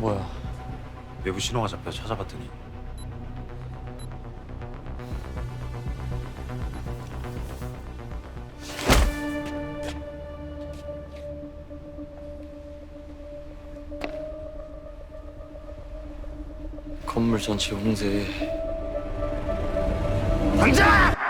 뭐야? 외부 신호가 잡혀 찾아봤더니 건물 전체 홍세. 당장!